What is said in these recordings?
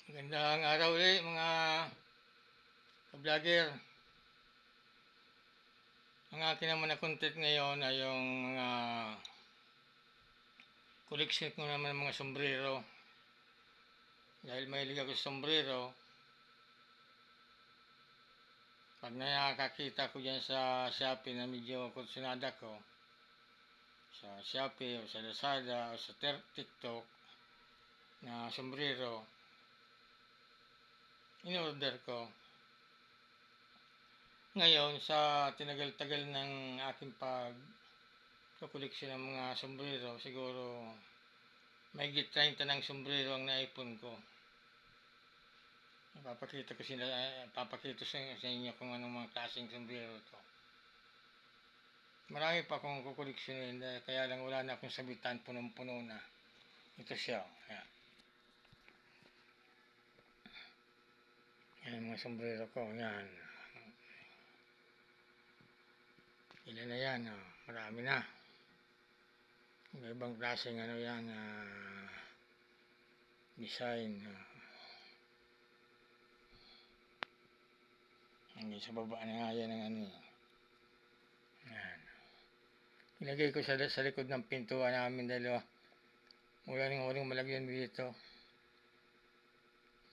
Magandang araw ulit mga ka-vlogger. Ang akin naman na content ngayon ay yung mga collection ko naman ng mga sombrero. Dahil mahilig ako sa sombrero, pag nakakita ko dyan sa Shopee na medyo kursunada ko, sa Shopee o sa Lazada o sa TikTok na sombrero, in-order ko. Ngayon, sa tinagal-tagal ng aking pag-koleksyon ng mga sombrero, siguro may 30 ng sombrero ang naipon ko. Papakita sa inyo kung anong mga klaseng sombrero ito. Marami pa akong kukoleksyonin, kaya lang wala na akong sabitan, punong-puno na. Ito siya. Ayan. Yan ang mga sombrero ko. Yan. Ilan na yan. Oh. Marami na. May ibang klaseng yan, design. Hanggang sa baba na nga yan ang Yan. Ilagay ko sa likod ng pintuan namin dahil wala nang malagyan dito.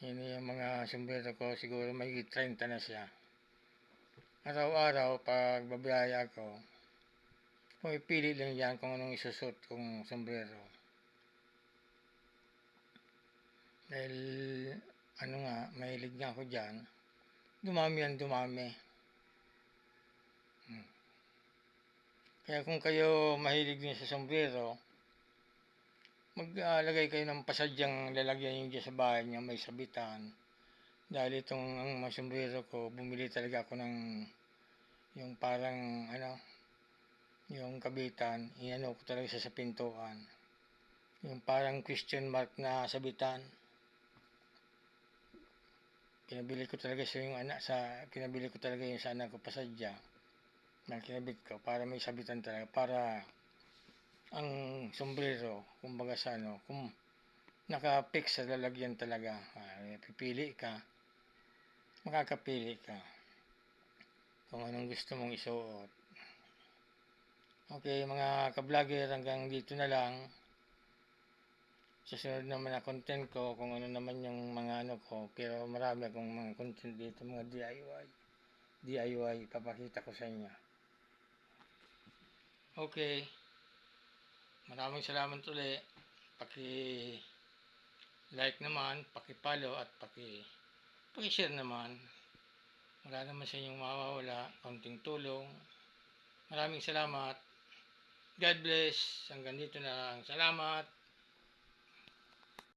Yan yung mga sombrero ko, siguro may 30 na siya. Araw-araw pag babiyaya ako, pumipili lang yan kung anong isusot kong sombrero. Dahil mahilig nga ako dyan, dumami. Kaya kung kayo mahilig din sa sombrero, maglagay kayo ng pasadyang lalagyan nyo dyan sa bahay niya, may sabitan. Dahil ang mga sombrero ko, bumili talaga ako ng yung parang yung kabitan, ko talaga sa pintuan. Yung parang question mark na sabitan. Pinabili ko talaga yung sa anak ko pasadya na kinabit ko para may sabitan talaga, para ang sombrero, kumbaga kung naka-fix sa lalagyan talaga, pipili ka, makakapili ka kung anong gusto mong isuot. Okay, mga ka-vlogger, hanggang dito na lang. Susunod naman na content ko kung ano naman yung mga ko, pero marami akong mga content dito, mga DIY, papakita ko sa inyo. Okay, maraming salamat ulit. Paki-like naman, paki-follow at paki-share naman. Wala naman sa inyong mawawala, kaunting tulong. Maraming salamat. God bless. Hanggang dito na lang. Salamat.